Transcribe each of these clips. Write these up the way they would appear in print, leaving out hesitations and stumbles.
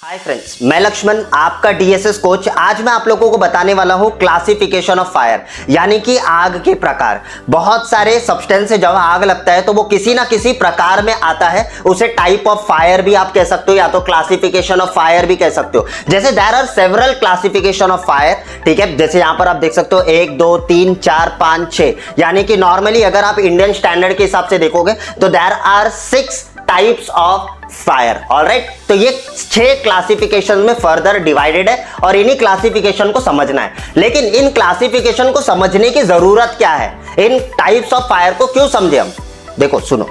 Hi friends, मैं लक्ष्मण आपका DSS coach. आज मैं आप लोगों को बताने वाला हूँ क्लासिफिकेशन ऑफ फायर, यानी कि आग के प्रकार। बहुत सारे सब्सटेंस से जब आग लगता है तो वो किसी ना किसी प्रकार में आता है। उसे टाइप ऑफ फायर भी आप कह सकते हो या तो क्लासिफिकेशन ऑफ फायर भी कह सकते हो। जैसे there are several classification of fire, ठीक है। जैसे यहाँ पर आप देख सकते हो 1 2 3 4 5 6, यानी कि नॉर्मली अगर आप इंडियन स्टैंडर्ड के हिसाब से देखोगे तो there are 6 types of fire. Alright, तो ये 6 क्लासिफिकेशन में फर्दर डिवाइडेड है और इन्हीं क्लासिफिकेशन को समझना है। लेकिन इन क्लासिफिकेशन को समझने की जरूरत क्या है, इन टाइप्स ऑफ फायर को क्यों समझे हम? देखो सुनो,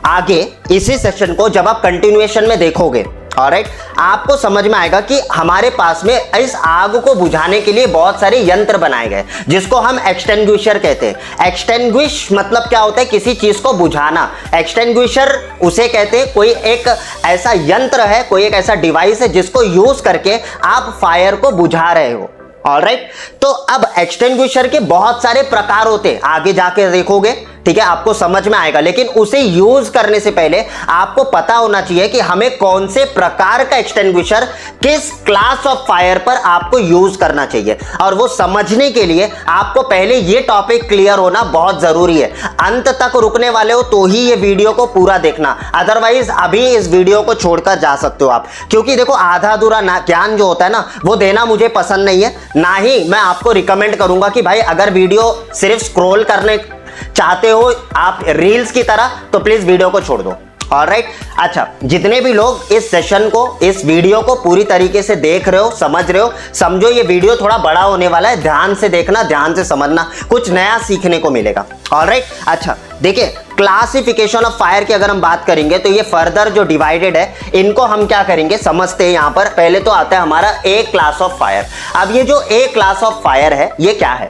आगे इसी सेक्शन को जब आप कंटिन्यूएशन में देखोगे, ऑलराइट, आपको समझ में आएगा कि हमारे पास में इस आग को बुझाने के लिए बहुत सारे यंत्र बनाए गए जिसको हम एक्सटिंग्विशर कहते हैं। एक्सटिंग्विश मतलब क्या होता है? किसी चीज को बुझाना। एक्सटिंग्विशर उसे कहते हैं, कोई एक ऐसा यंत्र है, कोई एक ऐसा डिवाइस है जिसको यूज करके आप फायर को बुझा रहे हो। ऑलराइट, तो अब एक्सटिंग्विशर के बहुत सारे प्रकार होते हैं, आगे जाके देखोगे, ठीक है, आपको समझ में आएगा। लेकिन उसे यूज करने से पहले आपको पता होना चाहिए कि हमें कौन से प्रकार का एक्सटिंग्विशर किस क्लास ऑफ फायर पर आपको यूज करना चाहिए। और वो समझने के लिए आपको पहले ये टॉपिक क्लियर होना बहुत जरूरी है। अंत तक रुकने वाले हो तो ही ये वीडियो को पूरा देखना, अदरवाइज अभी इस वीडियो को छोड़कर जा सकते हो आप। क्योंकि देखो, आधा अधूरा ज्ञान जो होता है ना, वो देना मुझे पसंद नहीं है। ना ही मैं आपको रिकमेंड करूंगा कि भाई अगर वीडियो सिर्फ स्क्रॉल करने चाहते हो आप रील्स की तरह, तो प्लीज वीडियो को छोड़ दो। ऑलराइट, अच्छा, जितने भी लोग इस सेशन को, इस वीडियो को पूरी तरीके से देख रहे हो, समझ रहे हो, समझो ये वीडियो थोड़ा बड़ा होने वाला है। ध्यान से देखना, ध्यान से समझना, कुछ नया सीखने को मिलेगा। ऑलराइट, अच्छा देखिए, क्लासिफिकेशन ऑफ फायर की अगर हम बात करेंगे तो ये फर्दर जो डिवाइडेड है, इनको हम क्या करेंगे समझते हैं। यहां पर पहले तो आता है हमारा ए क्लास ऑफ फायर। अब ये जो ए क्लास ऑफ फायर है, ये क्या है?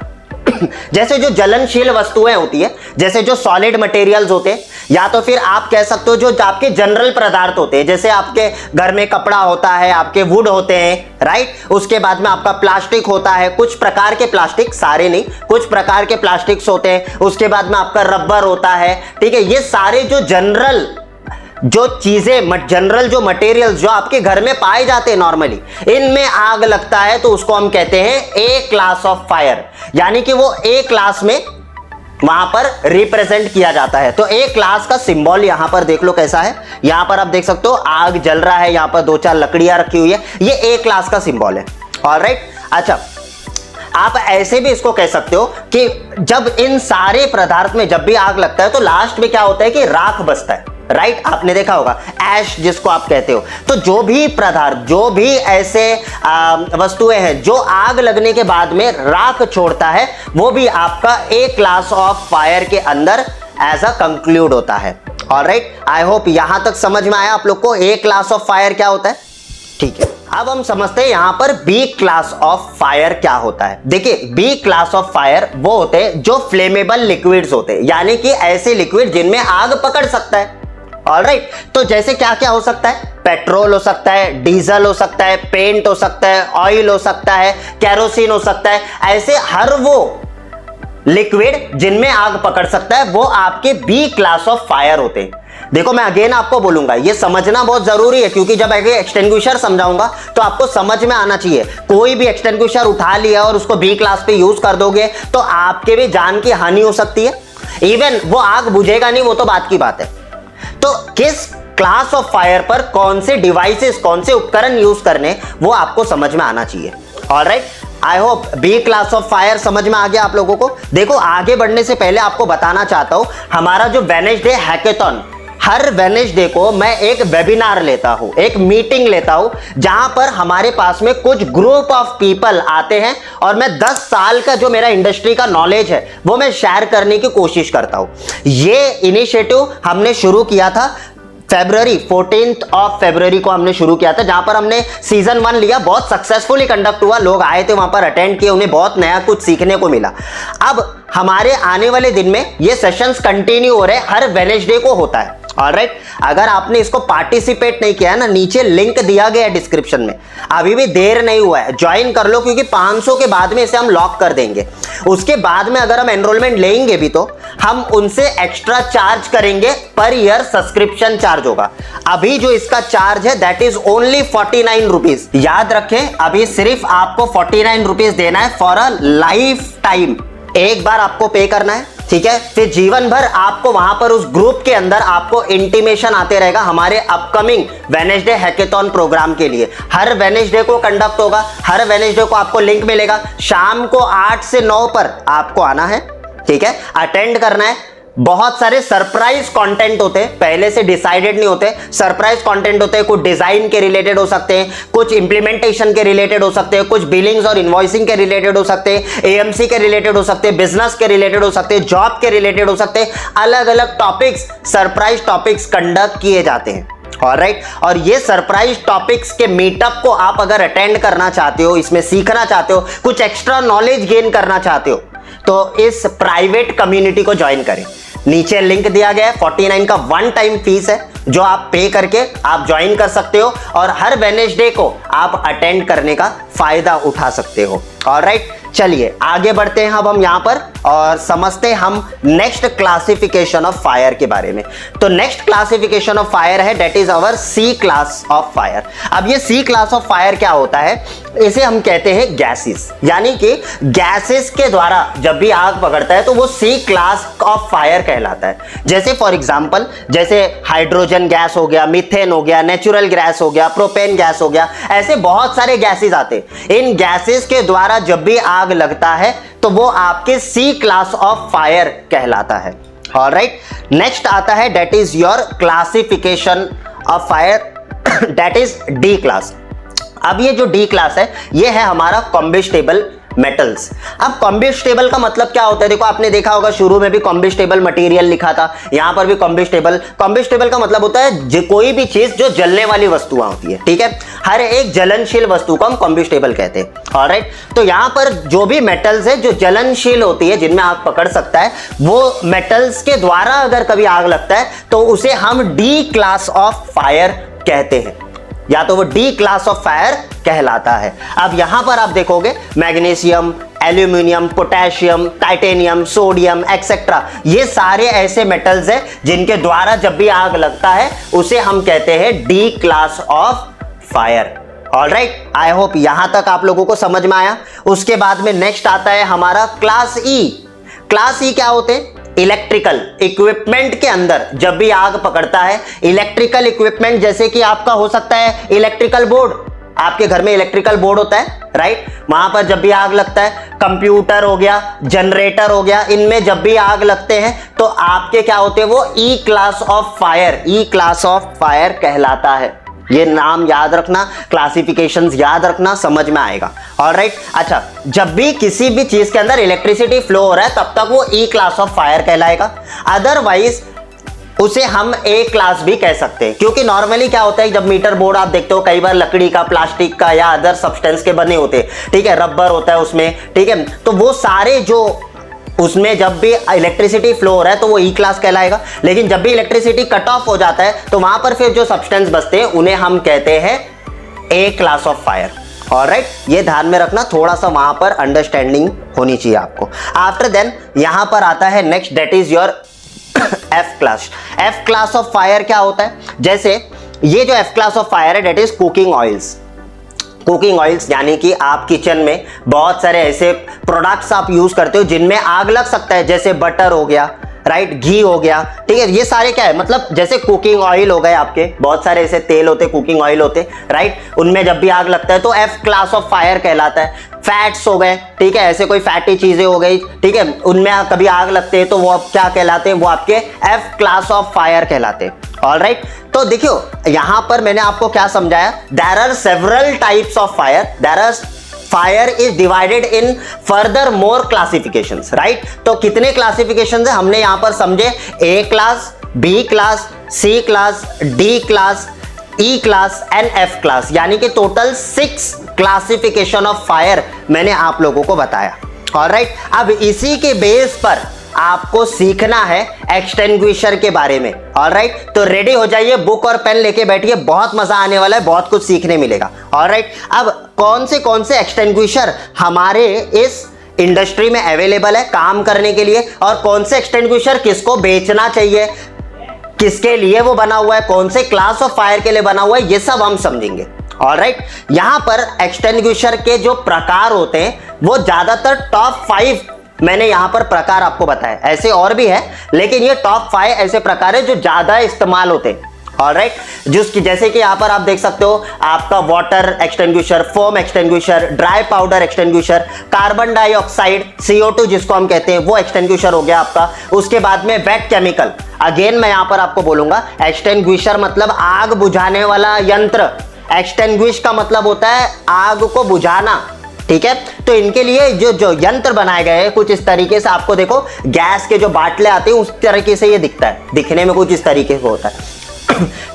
जैसे जो जलनशील वस्तुएं होती है, जैसे जो सॉलिड मटेरियल्स होते हैं, या तो फिर आप कह सकते हो जो आपके जनरल पदार्थ होते हैं, जैसे आपके घर में कपड़ा होता है, आपके वुड होते हैं, राइट। उसके बाद में आपका प्लास्टिक होता है, कुछ प्रकार के प्लास्टिक, सारे नहीं, कुछ प्रकार के प्लास्टिक्स होते हैं। उसके बाद में आपका रबर होता है, ठीक है। ये सारे जो जनरल जो चीजें, जनरल जो मटेरियल्स जो आपके घर में पाए जाते हैं नॉर्मली, इनमें आग लगता है तो उसको हम कहते हैं ए क्लास ऑफ फायर, यानी कि वो ए क्लास में वहां पर रिप्रेजेंट किया जाता है। तो ए क्लास का सिंबल यहां पर देख लो कैसा है। यहां पर आप देख सकते हो आग जल रहा है, यहां पर 2-4 लकड़ियां रखी हुई है, ये ए क्लास का सिंबल है। ऑलराइट, अच्छा, आप ऐसे भी इसको कह सकते हो कि जब इन सारे पदार्थ में जब भी आग लगता है तो लास्ट में क्या होता है कि राख बचता है, राइट। आपने देखा होगा ऐश जिसको आप कहते हो। तो जो भी पदार्थ, जो भी ऐसे वस्तुएं हैं जो आग लगने के बाद में राख छोड़ता है, वो भी आपका ए क्लास ऑफ फायर के अंदर एज अ कंक्लूड होता है। ऑलराइट, आई होप यहां तक समझ में आया आप लोग को ए क्लास ऑफ फायर क्या होता है, ठीक है। अब हम समझते हैं यहां पर बी क्लास ऑफ फायर क्या होता है। देखिए, बी क्लास ऑफ फायर वो होते हैं जो फ्लेमेबल लिक्विड्स होते हैं, यानी कि ऐसे लिक्विड जिनमें आग पकड़ सकता है। ऑलराइट, तो जैसे क्या क्या हो सकता है? पेट्रोल हो सकता है, डीजल हो सकता है, पेंट हो सकता है, ऑयल हो सकता है, केरोसिन हो सकता है। ऐसे हर वो लिक्विड जिनमें आग पकड़ सकता है वो आपके बी क्लास ऑफ फायर होते हैं। देखो, मैं अगेन आपको बोलूंगा, ये समझना बहुत जरूरी है, क्योंकि जब आगे एक्सटिंग्विशर समझाऊंगा तो आपको समझ में आना चाहिए। कोई भी एक्सटिंग्विशर उठा लिया और उसको बी क्लास पे यूज कर दोगे तो आपके भी जान की हानि हो सकती है। इवन वो आग बुझेगा नहीं, वो तो बात की बात है। तो किस क्लास ऑफ फायर पर कौन से डिवाइसेस, कौन से उपकरण यूज करने, वो आपको समझ में आना चाहिए। Alright, I hope B class of fire समझ में आ गया आप लोगों को। देखो, आगे बढ़ने से पहले आपको बताना चाहता हूं, हमारा जो वेडनेसडे हैकेथॉन, हर वेडनेसडे को मैं एक वेबिनार लेता हूं, एक मीटिंग लेता हूं, जहां पर हमारे पास में कुछ ग्रुप ऑफ पीपल आते हैं और मैं 10 साल का जो मेरा इंडस्ट्री का नॉलेज है वो मैं शेयर करने की कोशिश करता हूं। ये इनिशिएटिव हमने शुरू किया था फरवरी 14 ऑफ फरवरी को हमने शुरू किया था, जहां पर हमने सीजन 1 लिया, बहुत सक्सेसफुली कंडक्ट हुआ, लोग आए थे वहां पर अटेंड किए, उन्हें बहुत नया कुछ सीखने को मिला। अब हमारे आने वाले दिन में ये सेशंस कंटिन्यू हो रहे हैं, हर वेडनेसडे को होता है। ऑलराइट, अगर आपने इसको पार्टिसिपेट नहीं किया है ना, नीचे लिंक दिया गया है डिस्क्रिप्शन में, अभी भी देर नहीं हुआ है, ज्वाइन कर लो, क्योंकि 500 के बाद में इसे हम लॉक कर देंगे। उसके बाद में अगर हम एनरोलमेंट लेंगे भी तो हम उनसे एक्स्ट्रा चार्ज करेंगे, पर ईयर सब्सक्रिप्शन चार्ज होगा। अभी जो इसका चार्ज है दैट इज ओनली 49 रुपीज। याद रखें, अभी सिर्फ आपको 49 रुपीज देना है फॉर अ लाइफ टाइम। एक बार आपको पे करना है, ठीक है, फिर जीवन भर आपको वहां पर उस ग्रुप के अंदर आपको इंटीमेशन आते रहेगा हमारे अपकमिंग वेडनेसडे हैकेथॉन प्रोग्राम के लिए। हर वेडनेसडे को कंडक्ट होगा, हर वेडनेसडे को आपको लिंक मिलेगा, शाम को 8 से 9 पर आपको आना है, ठीक है, अटेंड करना है। बहुत सारे सरप्राइज कंटेंट होते हैं, पहले से डिसाइडेड नहीं होते, सरप्राइज कंटेंट होते हैं, कुछ डिजाइन के रिलेटेड हो सकते हैं, कुछ इंप्लीमेंटेशन के रिलेटेड हो सकते हैं, कुछ बिलिंग्स और इनवॉइसिंग के रिलेटेड हो सकते हैं, एएमसी के रिलेटेड हो सकते हैं, बिजनेस के रिलेटेड हो सकते हैं, जॉब के रिलेटेड हो सकते हैं। अलग अलग टॉपिक्स, सरप्राइज टॉपिक्स कंडक्ट किए जाते हैं। ऑलराइट, और ये सरप्राइज टॉपिक्स के मीटअप को आप अगर अटेंड करना चाहते हो, इसमें सीखना चाहते हो, कुछ एक्स्ट्रा नॉलेज गेन करना चाहते हो, तो इस प्राइवेट कम्युनिटी को ज्वाइन करें। नीचे लिंक दिया गया है, 49 का वन टाइम फीस है जो आप पे करके आप ज्वाइन कर सकते हो और हर वेडनेसडे को आप अटेंड करने का फायदा उठा सकते हो। ऑलराइट, चलिए आगे बढ़ते हैं अब हम यहां पर और समझते हैं हम नेक्स्ट क्लासिफिकेशन ऑफ फायर के बारे में। तो नेक्स्ट क्लासिफिकेशन ऑफ फायर है that is our C class of fire. अब ये सी क्लास ऑफ फायर क्या होता है, इसे हम कहते हैं गैसेस, यानी कि गैसेस के द्वारा जब भी आग पकड़ता है तो वो सी क्लास ऑफ फायर कहलाता है। जैसे फॉर एग्जांपल, जैसे हाइड्रोजन गैस हो गया, मीथेन हो गया, नेचुरल गैस हो गया, प्रोपेन गैस हो गया, ऐसे बहुत सारे गैसेस आते हैं। इन गैसेस के द्वारा जब भी आग लगता है तो वो आपके सी क्लास ऑफ फायर कहलाता है। ऑलराइट, नेक्स्ट आता है that is your classification of fire, that is D class. अब ये जो डी क्लास है ये है हमारा कॉम्बिस्टेबल मेटल्स। अब कॉम्बिस्टेबल का मतलब क्या होता है, देखो आपने देखा होगा शुरू में भी कॉम्बिस्टेबल मटेरियल लिखा था, यहां पर भी कॉम्बिस्टेबल। कॉम्बिस्टेबल का मतलब होता है कोई भी चीज जो जलने वाली वस्तुएं होती है, ठीक है, हर एक जलनशील वस्तु को हम कॉम्बिस्टेबल कहते हैं। ऑलराइट, तो यहां पर जो भी मेटल्स है जो जलनशील होती है, जिनमें आग पकड़ सकता है, वो मेटल्स के द्वारा अगर कभी आग लगता है तो उसे हम डी क्लास ऑफ फायर कहते हैं, या तो वो डी क्लास ऑफ फायर कहलाता है। अब यहां पर आप देखोगे magnesium, aluminium, potassium, titanium, sodium etcetera, ये सारे ऐसे मेटल्स हैं जिनके द्वारा जब भी आग लगता है उसे हम कहते हैं D class of fire. Alright, I hope यहां तक आप लोगों को समझ में आया। उसके बाद में नेक्स्ट आता है हमारा क्लास ई। क्लास ई क्या होते हैं, इलेक्ट्रिकल इक्विपमेंट के अंदर जब भी आग पकड़ता है, इलेक्ट्रिकल इक्विपमेंट जैसे कि आपका हो सकता है इलेक्ट्रिकल बोर्ड, आपके घर में इलेक्ट्रिकल बोर्ड होता है, राइट, वहां पर जब भी आग लगता है, कंप्यूटर हो गया, जनरेटर हो गया, इनमें जब भी आग लगते हैं तो आपके क्या होते हैं, वो E class of fire, E class of fire कहलाता है। ये नाम याद रखना, क्लासिफिकेशंस याद रखना, समझ में आएगा। ऑलराइट, अच्छा, जब भी किसी भी चीज के अंदर इलेक्ट्रिसिटी फ्लो हो रहा है तब तक वो ई क्लास ऑफ फायर कहलाएगा, अदरवाइज उसे हम ए क्लास भी कह सकते हैं। क्योंकि नॉर्मली क्या होता है, जब मीटर बोर्ड आप देखते हो कई बार लकड़ी का, प्लास्टिक का या अदर सब्सटेंस के बने होते हैं, ठीक है, रबर होता है उसमें, ठीक है, तो वो सारे जो उसमें जब भी इलेक्ट्रिसिटी फ्लो हो रहा है तो वो ई क्लास कहलाएगा। लेकिन जब भी इलेक्ट्रिसिटी कट ऑफ हो जाता है तो वहां पर फिर जो सब्सटेंस बचते हैं उन्हें हम कहते हैं ए क्लास ऑफ फायर। ऑलराइट, ये ध्यान में रखना, थोड़ा सा वहां पर अंडरस्टैंडिंग होनी चाहिए आपको। आफ्टर देन यहां पर आता है next that is your F class. F class of fire क्या होता है, जैसे ये जो एफ क्लास ऑफ फायर है that is cooking oils. Cooking oils यानी कि आप किचन में बहुत सारे ऐसे प्रोडक्ट्स आप यूज करते हो जिनमें आग लग सकता है, जैसे बटर हो गया, राइट, घी हो गया, ठीक है, ये सारे क्या है, मतलब जैसे कुकिंग ऑयल हो गए, आपके बहुत सारे ऐसे तेल होते, कुकिंग ऑयल होते, राइट, उनमें जब भी आग लगता है तो एफ क्लास ऑफ फायर कहलाता है। फैट्स हो गए, ठीक है, ऐसे कोई फैटी चीजें हो गई, ठीक है, उनमें कभी आग लगते हैं तो वो क्या कहलाते हैं, वो आपके एफ क्लास ऑफ फायर कहलाते हैं। ऑलराइट, तो देखियो यहां पर मैंने आपको क्या समझाया, there are several types of fire, there are fire is divided in further more classifications, right. तो कितने क्लासिफिकेशंस है हमने यहां पर समझे, A class, B class, C class, D class, E class and F class, यानी कि टोटल 6 क्लासिफिकेशन ऑफ फायर मैंने आप लोगों को बताया। ऑलराइट, अब इसी के बेस पर आपको सीखना है एक्सटिंग्विशर के बारे में। ऑलराइट, तो रेडी हो जाइए, बुक और पेन लेके बैठिए, बहुत मजा आने वाला है, बहुत कुछ सीखने मिलेगा। ऑलराइट, अब कौन से एक्सटिंग्विशर हमारे इस इंडस्ट्री में अवेलेबल है काम करने के लिए, और कौन से एक्सटिंग्विशर किसको बेचना चाहिए, किसके लिए वो बना हुआ है, कौन से क्लास ऑफ फायर के लिए बना हुआ है, ये सब हम समझेंगे। ऑलराइट, यहां पर एक्सटिंग्विशर के जो प्रकार होते हैं वो ज्यादातर टॉप 5 मैंने यहां पर प्रकार आपको बताया, ऐसे और भी है लेकिन ये टॉप 5 ऐसे प्रकार है जो ज्यादा इस्तेमाल होते हैं। ऑलराइट, जिसकी जैसे कि यहां पर आप देख सकते हो, आपका water extinguisher, foam extinguisher, dry powder extinguisher, carbon dioxide CO2 जिसको हम कहते हैं वो एक्सटिंग्विशर हो गया आपका। उसके बाद में वेट केमिकल, अगेन मैं यहां पर आपको बोलूंगा एक्सटिंग्विशर मतलब आग बुझाने वाला यंत्र, एक्सटिंग्विश का मतलब होता है आग को बुझाना। ठीक है, तो इनके लिए जो यंत्र बनाए गए हैं कुछ इस तरीके से, आपको देखो गैस के जो बाटले आते हैं उस तरीके से ये दिखता है, दिखने में कुछ इस तरीके से होता है।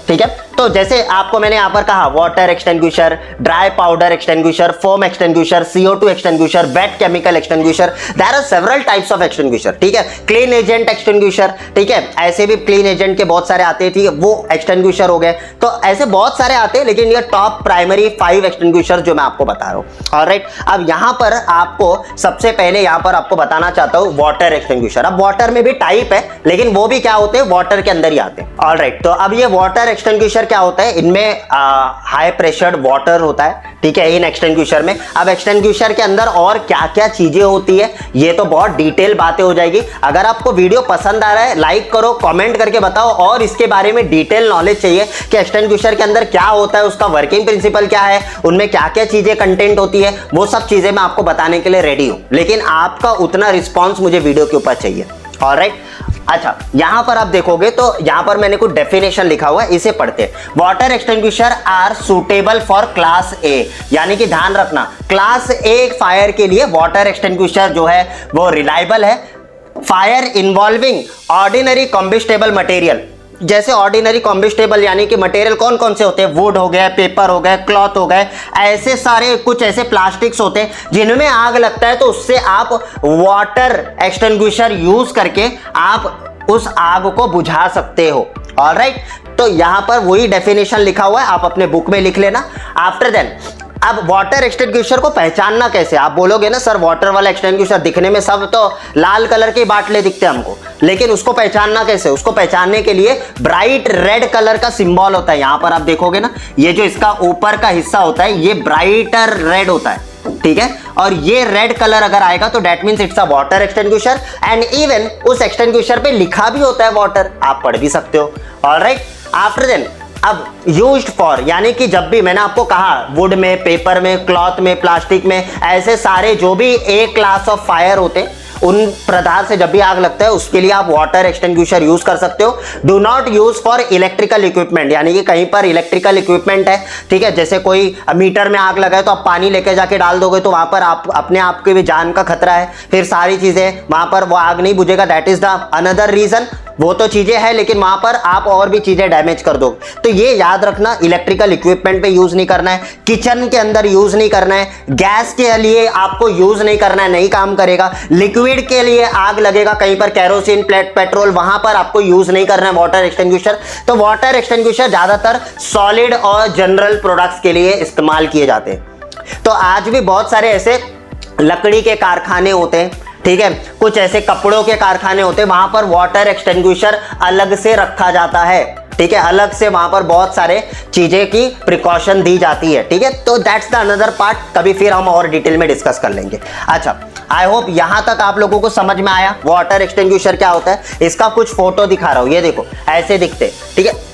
ठीक है, तो जैसे आपको मैंने यहां पर कहा water extinguisher, dry powder extinguisher, foam extinguisher, CO2 extinguisher, wet chemical extinguisher, there are several types of extinguisher. ठीक है, क्लीन एजेंट एक्सटिंग्विशर, ठीक है, ऐसे भी क्लीन एजेंट के बहुत सारे आते हैं, ठीक है, वो एक्सटिंग्विशर हो गए। तो ऐसे बहुत सारे आते हैं लेकिन ये टॉप प्राइमरी 5 एक्सटिंग्विशर जो मैं आपको बता रहा हूं। ऑलराइट, अब यहां पर आपको सबसे पहले यहां पर आपको बताना चाहता हूं वाटर एक्सटिंग्विशर। अब वाटर में भी टाइप है लेकिन वो भी क्या होते हैं, वाटर के अंदर ही आते हैं। ऑलराइट, तो अब ये वाटर एक्सटिंग्विशर क्या होता है, इनमें हाई प्रेशर्ड वाटर होता है। ठीक है, इन एक्सटिंग्विशर में अब एक्सटिंग्विशर के अंदर और क्या क्या चीजें होती है ये तो बहुत डिटेल बातें हो जाएगी। अगर आपको वीडियो पसंद आ रहा है लाइक करो, कमेंट करके बताओ, और इसके बारे में डिटेल नॉलेज चाहिए कि एक्सटिंग्विशर के अंदर क्या होता है, उसका वर्किंग प्रिंसिपल क्या है, उनमें क्या क्या चीजें कंटेंट होती है, वो सब चीजें मैं आपको बताने के लिए रेडी हूं, लेकिन आपका उतना रिस्पॉन्स मुझे वीडियो के ऊपर चाहिए। ऑलराइट, अच्छा, यहां पर आप देखोगे तो यहां पर मैंने कुछ डेफिनेशन लिखा हुआ है, इसे पढ़ते हैं। Water extinguisher are suitable for class A, यानी कि ध्यान रखना क्लास ए फायर के लिए वाटर एक्सटिंग्विशर जो है वो रिलायबल है। फायर इन्वॉल्विंग ऑर्डिनरी कॉम्बिस्टेबल मटेरियल, जैसे ऑर्डिनरी कॉम्बिस्टेबल यानी कि मटेरियल कौन कौन से होते हैं, वुड हो गया, पेपर हो गए, क्लॉथ हो गए, ऐसे सारे कुछ ऐसे प्लास्टिक्स होते हैं जिनमें आग लगता है, तो उससे आप वाटर एक्सटिंग्विशर यूज करके आप उस आग को बुझा सकते हो। ऑलराइट, तो यहां पर वही डेफिनेशन लिखा हुआ है, आप अपने बुक में लिख लेना। आफ्टर देन अब वाटर एक्सटिंग्विशर को पहचानना कैसे, आप बोलोगे ना सर वाटर वाला एक्सटिंग्विशर दिखने में सब तो लाल कलर के बाटले दिखते हैं हमको, लेकिन उसको पहचानना कैसे, उसको पहचानने के लिए ब्राइट रेड कलर का सिंबल होता है। यहां पर आप देखोगे ना, ये जो इसका ऊपर का हिस्सा होता है ये ब्राइटर रेड होता है। ठीक है, और ये रेड कलर अगर आएगा तो that means it's a water extinguisher, and even उस एक्सटिंग्विशर पे लिखा भी होता है वाटर, आप पढ़ भी सकते हो। ऑलराइट, आफ्टर देन अब यूज्ड फॉर, यानी कि जब भी मैंने आपको कहा वुड में, पेपर में, क्लॉथ में, प्लास्टिक में, ऐसे सारे जो भी ए क्लास ऑफ फायर होते हैं उन पदार्थ से जब भी आग लगता है उसके लिए आप वाटर एक्सटिंग्विशर यूज कर सकते हो। Do not use for electrical equipment, यानी कि कहीं पर इलेक्ट्रिकल इक्विपमेंट है, ठीक है, जैसे कोई मीटर में आग लगा है तो आप पानी लेके जाके डाल दोगे तो वहां पर आप अपने आप की भी जान का खतरा है, फिर सारी चीजें वहां पर वो आग नहीं बुझेगा, that is the another reason. वो तो चीजें हैं लेकिन वहां पर आप और भी चीजें डैमेज कर दोगे, तो ये याद रखना, इलेक्ट्रिकल इक्विपमेंट पे यूज नहीं करना है, किचन के अंदर यूज नहीं करना है, गैस के लिए आपको यूज नहीं करना है, नहीं काम करेगा। लिक्विड के लिए आग लगेगा कहीं पर, केरोसिन, पेट्रोल, वहां पर आपको यूज नहीं करना है वाटर एक्सटिंग्विशर। तो वाटर एक्सटिंग्विशर ज्यादातर सॉलिड और जनरल प्रोडक्ट्स के लिए इस्तेमाल किए जाते हैं। तो आज भी बहुत सारे ऐसे लकड़ी के कारखाने होते हैं, ठीक है, कुछ ऐसे कपड़ों के कारखाने होते हैं, वहां पर वाटर एक्सटिंग्विशर अलग से रखा जाता है। ठीक है, अलग से वहां पर बहुत सारे चीजें की प्रिकॉशन दी जाती है। ठीक है, तो दैट्स द अनदर पार्ट, कभी फिर हम और डिटेल में डिस्कस कर लेंगे। अच्छा, आई होप यहां तक आप लोगों को समझ में आया वाटर एक्सटिंग्विशर क्या होता है। इसका कुछ फोटो दिखा रहा हूं, ये देखो ऐसे दिखते हैं। ठीक है,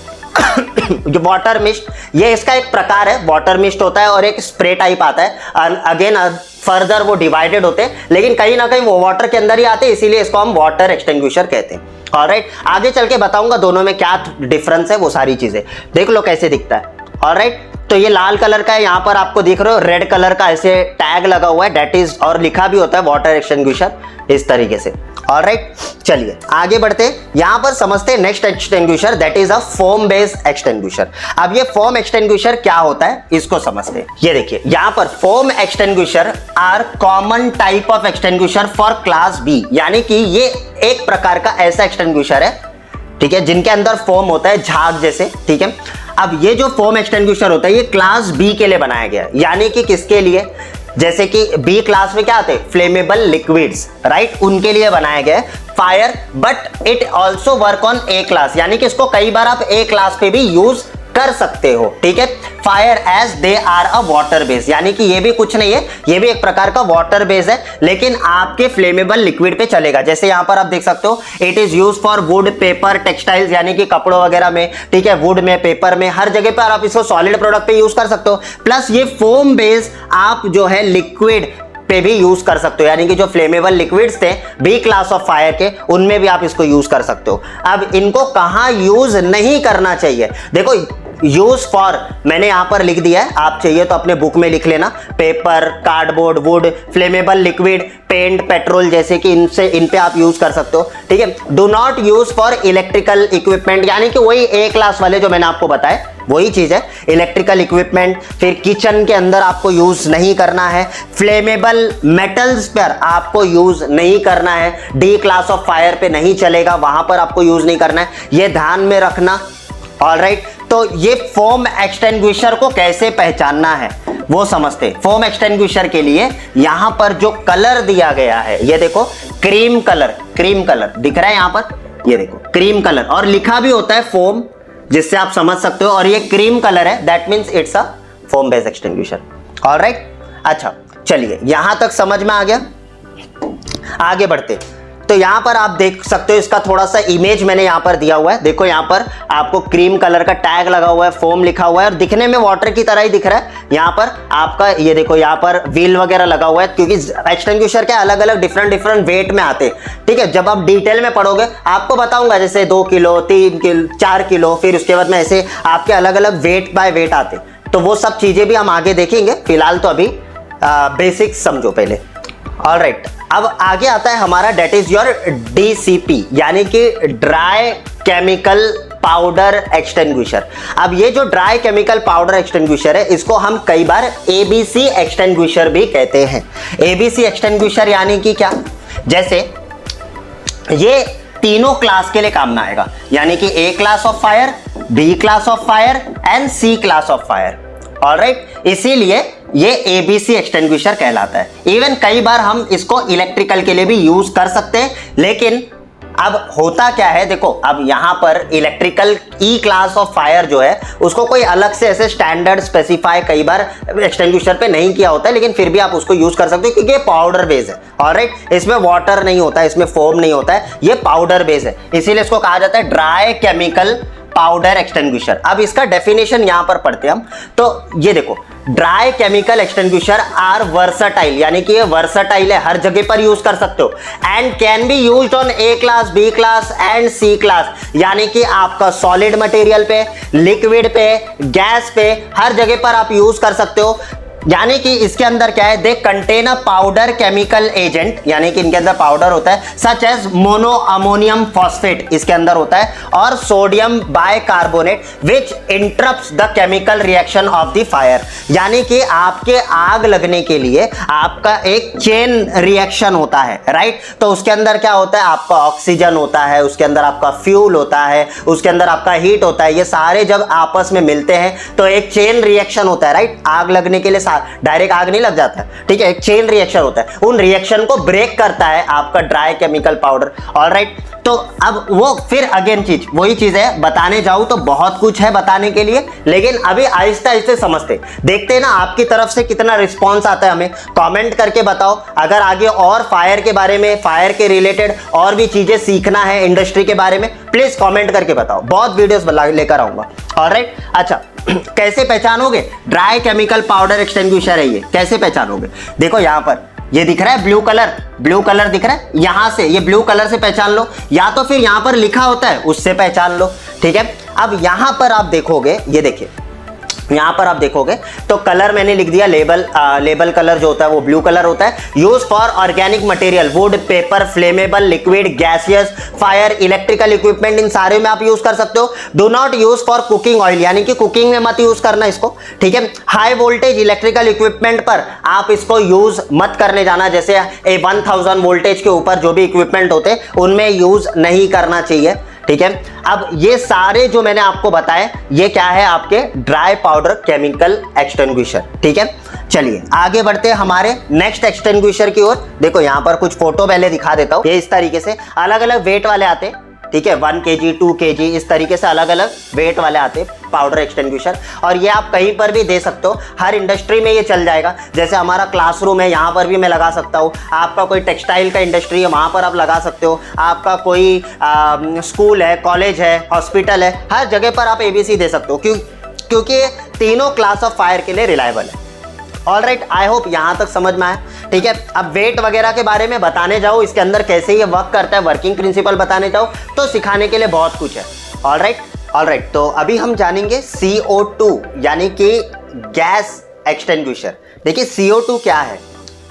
जो वाटर मिस्ट, ये इसका एक प्रकार है, वाटर मिस्ट होता है और एक स्प्रे टाइप आता है। अगेन फर्दर वो डिवाइडेड होते हैं, लेकिन कहीं ना कहीं वो वाटर के अंदर ही आते हैं, इसीलिए इसको हम वाटर एक्सटिंग्विशर कहते हैं। ऑलराइट, आगे चल के बताऊंगा दोनों में क्या डिफरेंस है, वो सारी चीजें देख लो कैसे दिखता है। ऑलराइट, तो ये लाल कलर का है, यहां पर आपको देख रहे हो रेड कलर का ऐसे टैग लगा हुआ है, दैट इज, और लिखा भी होता है वाटर एक्सटिंग्विशर इस तरीके से। ऑलराइट, चलिए आगे बढ़ते हैं, यहां पर समझते हैं next extinguisher, that is a foam based extinguisher. अब ये फोम एक्सटिंग्विशर क्या होता है इसको समझते हैं। ये देखिए यहां पर foam extinguisher are common type of extinguisher for class B, यानी कि ये एक प्रकार का ऐसा एक्सटिंग्विशर है, ठीक है, जिनके अंदर फोम होता है झाग जैसे, ठीक है। अब ये जो फोम एक्सटिंग्विशर होता है ये क्लास बी के लिए बनाया गया है, यानी कि किसके लिए, जैसे कि बी क्लास में क्या आते हैं, फ्लेमेबल लिक्विड्स, राइट, उनके लिए बनाया गया है fire, but it also work on A class, यानी कि इसको कई बार आप ए क्लास पे भी यूज कर सकते हो, ठीक है। Fire as they are a water base, यानी कि ये भी कुछ नहीं है, ये भी एक प्रकार का वाटर बेस है, लेकिन आपके फ्लेमेबल लिक्विड पे चलेगा। जैसे यहां पर आप देख सकते हो, it is use for would, paper, textiles, यानी कि कपड़ों वगैरह में, ठीक है, वुड में, पेपर में, हर जगह पर आप इसको सॉलिड प्रोडक्ट पे यूज कर सकते हो। प्लस ये फोम बेस आप जो है लिक्विड पे भी यूज कर सकते हो, यानी कि जो फ्लेमेबल लिक्विड्स थे बी क्लास ऑफ फायर के, उनमें भी आप इसको यूज कर सकते हो। अब इनको कहां यूज नहीं करना चाहिए, देखो यूज फॉर मैंने यहां पर लिख दिया है, आप चाहिए तो अपने बुक में लिख लेना, paper, cardboard, wood, flammable liquid, paint, petrol, जैसे कि इन पे आप यूज कर सकते हो, ठीक है। Do not use for electrical equipment, यानी कि वही ए क्लास वाले जो मैंने आपको बताए वही चीज है, इलेक्ट्रिकल इक्विपमेंट, फिर किचन के अंदर आपको यूज नहीं करना है, फ्लेमेबल मेटल्स पर आपको यूज नहीं करना है, डी क्लास ऑफ फायर पे नहीं चलेगा, वहां पर आपको यूज नहीं करना है, ये ध्यान में रखना। ऑलराइट, तो ये फोम एक्सटिंग्विशर को कैसे पहचानना है वो समझते। फोम एक्सटिंग्विशर के लिए यहां पर जो कलर दिया गया है, ये देखो क्रीम कलर, क्रीम कलर दिख रहा है यहां पर, ये देखो क्रीम कलर, और लिखा भी होता है फोम, जिससे आप समझ सकते हो, और ये क्रीम कलर है, that means it's a foam based extinguisher. Alright, अच्छा चलिए यहां तक समझ में आ गया, आगे बढ़ते। तो यहां पर आप देख सकते हो, इसका थोड़ा सा इमेज मैंने यहां पर दिया हुआ है, देखो यहां पर आपको क्रीम कलर का टैग लगा हुआ है, फोम लिखा हुआ है, और दिखने में वाटर की तरह ही दिख रहा है। यहां पर आपका ये देखो यहां पर व्हील वगैरह लगा हुआ है, क्योंकि एक्सटिंग्विशर के अलग अलग डिफरेंट वेट में आते हैं, ठीक है। जब आप डिटेल में पढ़ोगे आपको बताऊंगा, जैसे 2 किलो, 3 किलो, 4 किलो, फिर उसके बाद में ऐसे आपके अलग अलग वेट बाय वेट आते, तो वो सब चीजें भी हम आगे देखेंगे, फिलहाल तो अभी बेसिक्स समझो पहले। ऑलराइट, अब आगे आता है हमारा डेट इज योर डीसीपी, यानी कि ड्राई केमिकल पाउडर एक्सटिंग्विशर। अब ये जो ड्राई केमिकल पाउडर एक्सटिंग्विशर है, इसको हम कई बार एबीसी एक्सटिंग्विशर भी कहते हैं। एबीसी एक्सटिंग्विशर यानी कि क्या, जैसे ये तीनों क्लास के लिए काम में आएगा, यानी कि A class of fire, B class of fire and C class of fire. Alright, इसीलिए ये एबीसी एक्सटिंग्विशर कहलाता है। इवन कई बार हम इसको इलेक्ट्रिकल के लिए भी यूज कर सकते हैं, लेकिन अब होता क्या है, देखो अब यहां पर electrical E class of fire जो है उसको कोई अलग से ऐसे स्टैंडर्ड स्पेसिफाई कई बार एक्सटिंग्विशर पे नहीं किया होता है, लेकिन फिर भी आप उसको यूज कर सकते हो, क्योंकि ये पाउडर बेस है। ऑलराइट, इसमें वाटर नहीं होता है, इसमें फोम नहीं होता है, ये पाउडर बेस है, इसीलिए इसको कहा जाता है ड्राई केमिकल पाउडर एक्सटिंग्विशर। अब इसका डेफिनेशन यहां पर पढ़ते हैं हम, तो ये देखो dry chemical extinguisher are versatile, यानी कि ये वर्सटाइल है, हर जगह पर यूज कर सकते हो, and can be used on A class, B class and C class, यानी कि आपका सॉलिड मटेरियल पे, लिक्विड पे, गैस पे, हर जगह पर आप यूज कर सकते हो। यानी कि इसके अंदर क्या है, they contain a powder chemical agent, यानी कि इनके अंदर पाउडर होता है, such as mono ammonium phosphate इसके अंदर होता है, और sodium bicarbonate which interrupts the chemical reaction of the fire. यानी कि आपके आग लगने के लिए आपका एक चेन रिएक्शन होता है, राइट। तो उसके अंदर क्या होता है, आपका ऑक्सीजन होता है, उसके अंदर आपका फ्यूल होता है, उसके अंदर आपका हीट होता है, ये सारे जब आपस में मिलते हैं तो एक चेन रिएक्शन होता है, राइट। आग लगने के लिए डायरेक्ट आग नहीं लग जाता है, ठीक है, एक चेन रिएक्शन होता है, उन रिएक्शन को ब्रेक करता है आपका ड्राई केमिकल पाउडर। ऑलराइट, तो अब वो फिर अगेन चीज वही चीज है, बताने जाऊं तो बहुत कुछ है बताने के लिए, लेकिन अभी आहिस्ते आहिस्ते समझते, देखते हैं ना आपकी तरफ से कितना रिस्पॉन्स आता है। हमें कमेंट करके बताओ, अगर आगे और फायर के बारे में, फायर के रिलेटेड और भी चीजें सीखना है इंडस्ट्री के बारे में, प्लीज कमेंट करके बताओ, बहुत वीडियोस लेकर आऊंगा। ऑलराइट, अच्छा कैसे पहचानोगे, ड्राई केमिकल पाउडर एक्सटिंग्विशर है ये, कैसे पहचानोगे, देखो यहां पर ये दिख रहा है ब्लू कलर दिख रहा है, यहां से ये ब्लू कलर से पहचान लो, या तो फिर यहां पर लिखा होता है उससे पहचान लो, ठीक है। अब यहां पर आप देखोगे, ये देखिए यहाँ पर आप देखोगे तो कलर मैंने लिख दिया, लेबल कलर जो होता है वो ब्लू कलर होता है। Use for organic material, wood, paper, flammable, liquid, gaseous, fire, electrical equipment, इन सारे में आप यूज कर सकते हो। Do not use for cooking oil, यानी कि कुकिंग में मत यूज करना इसको, ठीक है। हाई वोल्टेज इलेक्ट्रिकल इक्विपमेंट पर आप इसको यूज मत करने जाना, जैसे 1000 वोल्टेज के ऊपर जो भी इक्विपमेंट होते हैं उनमें यूज नहीं करना चाहिए, ठीक है। अब ये सारे जो मैंने आपको बताए ये क्या है, आपके ड्राई पाउडर केमिकल एक्सटिंग्विशर, ठीक है। चलिए आगे बढ़ते हैं हमारे नेक्स्ट एक्सटिंग्विशर की ओर। देखो यहाँ पर कुछ फोटो पहले दिखा देता हूँ। ये इस तरीके से अलग अलग वेट वाले आते हैं, ठीक है, 1 kg 2 kg इस तरीके से अलग अलग वेट वाले आते हैं पाउडर एक्सटिंग्विशर। और ये आप कहीं पर भी दे सकते हो, हर इंडस्ट्री में ये चल जाएगा। जैसे हमारा क्लासरूम है, यहाँ पर भी मैं लगा सकता हूँ। आपका कोई टेक्सटाइल का इंडस्ट्री है, वहाँ पर आप लगा सकते हो। आपका कोई स्कूल है, कॉलेज है, हॉस्पिटल है, हर जगह पर आप ABC दे सकते हो, क्योंकि तीनों क्लास ऑफ फायर के लिए रिलायबल है। ऑलराइट, आई होप यहाँ तक समझ में आया, ठीक है। अब वेट वगैरह के बारे में बताने जाओ, इसके अंदर कैसे ये वर्क करता है, वर्किंग प्रिंसिपल बताने जाओ तो सिखाने के लिए बहुत कुछ है। ऑलराइट, तो अभी हम जानेंगे CO2 यानी कि गैस एक्सटिंग्विशर। देखिए CO2 क्या है,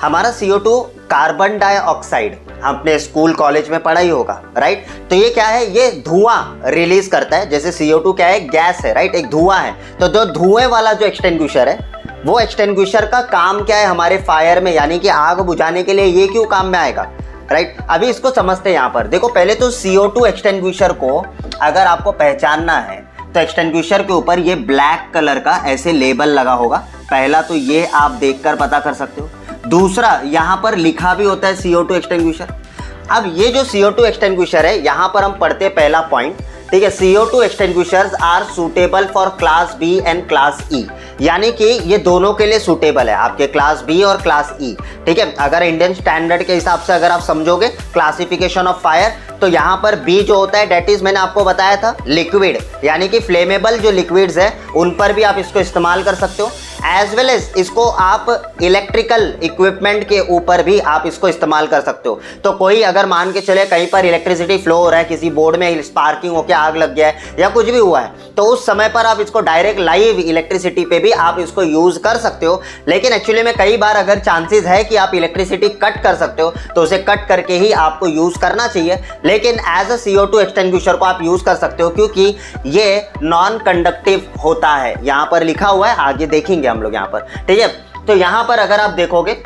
हमारा CO2 कार्बन डाइऑक्साइड, आपने स्कूल कॉलेज में पढ़ा ही होगा, राइट। तो ये क्या है, ये धुआं रिलीज करता है। जैसे CO2 क्या है, गैस है, राइट, एक धुआं है। तो जो धुएं वाला जो एक्सटिंग्विशर है, वो एक्सटिंग्विशर का काम क्या है हमारे फायर में, यानी कि आग बुझाने के लिए ये क्यों काम में आएगा, राइट। अभी इसको समझते हैं। यहाँ पर देखो, पहले तो CO2 एक्सटिंग्विशर को अगर आपको पहचानना है तो एक्सटिंग्विशर के ऊपर ये ब्लैक कलर का ऐसे लेबल लगा होगा। पहला तो ये आप देखकर पता कर सकते हो। दूसरा, यहाँ पर लिखा भी होता है CO2 एक्सटिंग्विशर। अब ये जो CO2 एक्सटिंग्विशर है, यहाँ पर हम पढ़ते पहला पॉइंट, ठीक है। CO2 extinguishers are suitable for class B and class E, यानी कि ये दोनों के लिए सूटेबल है, आपके क्लास B और क्लास E, ठीक है। अगर इंडियन स्टैंडर्ड के हिसाब से अगर आप समझोगे क्लासिफिकेशन ऑफ फायर, तो यहाँ पर B जो होता है डेट इज, मैंने आपको बताया था, लिक्विड, यानी कि फ्लेमेबल जो लिक्विड्स है उन पर भी आप इसको इस्तेमाल कर सकते हो। एज वेल एज इसको आप इलेक्ट्रिकल इक्विपमेंट के ऊपर भी आप इसको इस्तेमाल कर सकते हो। तो कोई अगर मान के चले कहीं पर इलेक्ट्रिसिटी फ्लो हो रहा है, किसी बोर्ड में स्पार्किंग होकर आग लग गया है या कुछ भी हुआ है, तो उस समय पर आप इसको डायरेक्ट लाइव इलेक्ट्रिसिटी पे भी आप इसको यूज कर सकते हो। लेकिन एक्चुअली में कई बार अगर चांसेस है कि आप इलेक्ट्रिसिटी कट कर सकते हो तो उसे कट करके ही आपको यूज करना चाहिए। लेकिन एज अ CO2 एक्सटिंग्विशर को आप यूज कर सकते हो, क्योंकि ये नॉन कंडक्टिव होता है। यहाँ पर लिखा हुआ है, आगे देखेंगे हम लोग यहाँ पर, ठीक है। तो यहाँ पर अगर आप देखोगे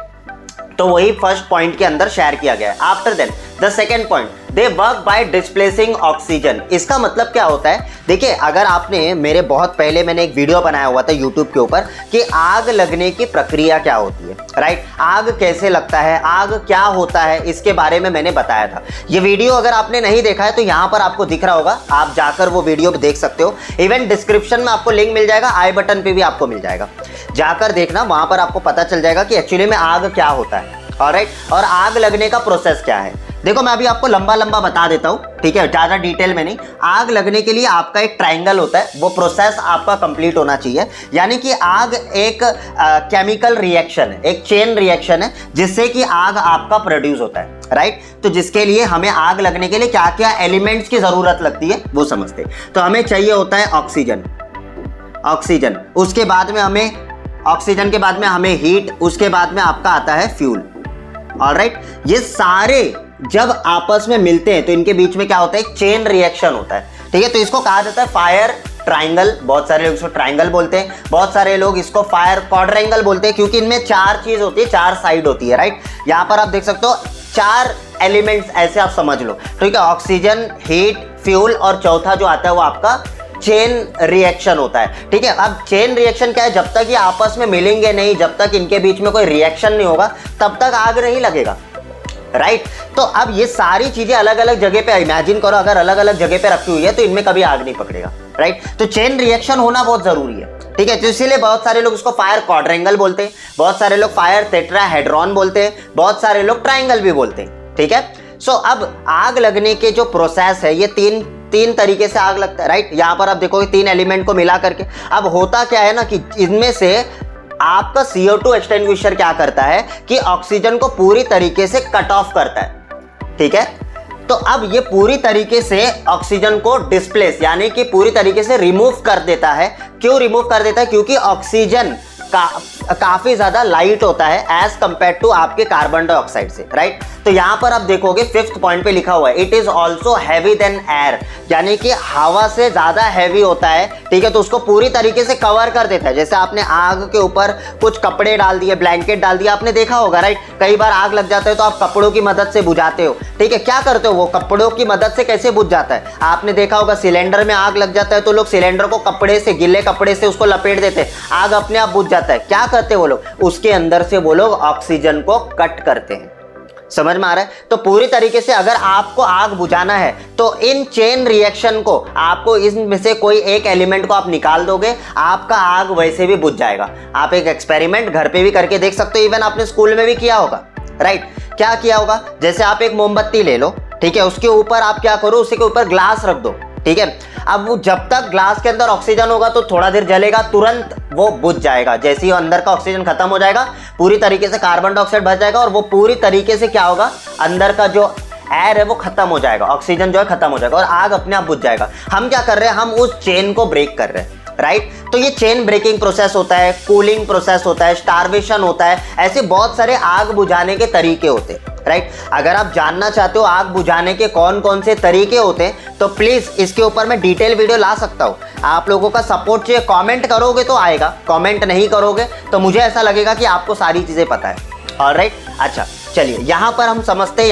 तो वही फर्स्ट पॉइंट के अंदर शेयर किया गया है। After then the second point, they work by displacing oxygen. इसका मतलब क्या होता है, देखिए अगर आपने मेरे बहुत पहले मैंने एक वीडियो बनाया हुआ था यूट्यूब के ऊपर कि आग लगने की प्रक्रिया क्या होती है, राइट, आग कैसे लगता है, आग क्या होता है, इसके बारे में मैंने बताया था। ये वीडियो अगर आपने नहीं देखा है तो यहाँ पर आपको दिख रहा होगा, आप जाकर वो वीडियो देख सकते हो। इवन डिस्क्रिप्शन में आपको लिंक मिल जाएगा, आई बटन पे भी आपको मिल जाएगा, जाकर देखना, वहां पर आपको पता चल जाएगा कि एक्चुअली में आग क्या होता है। ऑलराइट, और आग लगने का प्रोसेस क्या है। देखो मैं अभी आपको लंबा लंबा बता देता हूँ, ठीक है, ज़्यादा डिटेल में नहीं। आग लगने के लिए आपका एक ट्रायंगल होता है, वो प्रोसेस आपका कंप्लीट होना चाहिए। यानी कि आग एक केमिकल रिएक्शन है, एक चेन रिएक्शन है, जिससे कि आग आपका प्रोड्यूस होता है, राइट। तो जिसके लिए हमें आग लगने के लिए क्या क्या एलिमेंट्स की ज़रूरत लगती है वो समझते हैं। तो हमें चाहिए होता है ऑक्सीजन, उसके बाद में हमें ऑक्सीजन के बाद में हमें हीट, उसके बाद में आपका आता है फ्यूल। ऑलराइट, ये सारे जब आपस में मिलते हैं तो इनके बीच में क्या होता है, एक चेन रिएक्शन होता है, ठीक है। तो इसको कहा जाता है फायर ट्रायंगल। बहुत सारे लोग इसको ट्रायंगल बोलते हैं, बहुत सारे लोग इसको फायर क्वाड्रेंगल बोलते हैं, क्योंकि इनमें 4 चीज होती है, 4 साइड होती है, राइट। यहाँ पर आप देख सकते हो 4 एलिमेंट्स, ऐसे आप समझ लो, ठीक है। ऑक्सीजन, हीट, फ्यूल और चौथा जो आता है वो आपका चेन रिएक्शन होता है, ठीक है। अब चेन रिएक्शन क्या है, जब तक ये आपस में मिलेंगे नहीं, जब तक इनके बीच में कोई रिएक्शन नहीं होगा तब तक आग नहीं लगेगा, राइट। तो अब ये सारी चीजें अलग अलग जगह पे, इमेजिन करो अगर अलग अलग जगह पे रखी हुई है तो इनमें कभी आग नहीं पकड़ेगा, राइट। तो चेन रिएक्शन होना बहुत जरूरी है, ठीक है। तो इसीलिए बहुत सारे लोग इसको फायर क्वाड्रेंगल बोलते हैं, बहुत सारे लोग फायर टेट्राहेड्रॉन बोलते हैं, बहुत सारे लोग ट्रायंगल भी बोलते हैं, ठीक है। सो अब आग लगने के जो प्रोसेस है, ये तीन तरीके से आग लगता है, राइट। यहाँ पर आप देखोगे 3 एलिमेंट को मिला करके। अब होता क्या है ना कि इनमें से आपका CO2 एक्सटिंग्विशर क्या करता है कि ऑक्सीजन को पूरी तरीके से कट ऑफ करता है, ठीक है। तो अब ये पूरी तरीके से ऑक्सीजन को डिस्प्लेस यानी कि पूरी तरीके से रिमूव कर देता है। क्यों रिमूव कर देता है? क्योंकि ऑक्सीजन काफी ज्यादा लाइट होता है एज कंपेयर टू आपके कार्बन डाइऑक्साइड से, राइट। तो यहां पर आप देखोगे 5th पॉइंट पे लिखा हुआ है it is also heavy than air, यानी कि हवा से ज्यादा हैवी होता है, ठीक है। तो उसको पूरी तरीके से कवर कर देता है। जैसे आपने आग के ऊपर कुछ कपड़े डाल दिए, ब्लैंकेट डाल दिया, आपने देखा होगा, राइट। कई बार आग लग जाता है तो आप कपड़ों की मदद से बुझाते हो, ठीक है। क्या करते हो? वो कपड़ों की मदद से कैसे बुझ जाता है? आपने देखा होगा सिलेंडर में आग लग जाता है तो लोग सिलेंडर को कपड़े से, गिले कपड़े से उसको लपेट देते हैं, आग अपने आप बुझ जाता है। क्या करते वो लोग? उसके अंदर से वो लोग ऑक्सीजन को कट करते हैं। समझ में आ रहा है? तो पूरी तरीके से अगर आपको आग बुझाना है तो इन चेन रिएक्शन को आपको इनमें से कोई एक एलिमेंट को आप निकाल दोगे, आपका आग वैसे भी बुझ जाएगा। आप एक एक्सपेरिमेंट घर पे भी करके देख सकते हो, इवन आपने स्कूल में भी किया होगा, राइट। क्या किया होगा? जैसे आप एक मोमबत्ती ले लो, ठीक है, उसके ऊपर आप क्या करो, उसी के ऊपर ग्लास रख दो, ठीक है। अब वो जब तक ग्लास के अंदर ऑक्सीजन होगा तो थोड़ा देर जलेगा, तुरंत वो बुझ जाएगा। जैसे ही अंदर का ऑक्सीजन खत्म हो जाएगा, पूरी तरीके से कार्बन डाइऑक्साइड बच जाएगा और वो पूरी तरीके से क्या होगा, अंदर का जो एयर है वो खत्म हो जाएगा, ऑक्सीजन जो है खत्म हो जाएगा और आग अपने आप बुझ जाएगा। हम क्या कर रहे हैं? हम उस चेन को ब्रेक कर रहे हैं, राइट। तो ये चेन ब्रेकिंग प्रोसेस होता है, कूलिंग प्रोसेस होता है, स्टारवेशन होता है, ऐसे बहुत सारे आग बुझाने के तरीके होते हैं, राइट। अगर आप जानना चाहते हो आग बुझाने के कौन कौन से तरीके होते हैं तो प्लीज इसके ऊपर मैं डिटेल वीडियो ला सकता हूं। आप लोगों का सपोर्ट चाहिए, कमेंट करोगे तो आएगा, कमेंट नहीं करोगे तो मुझे ऐसा लगेगा कि आपको सारी चीजें पता है। ऑलराइट, अच्छा चलिए यहां पर हम समझते हैं।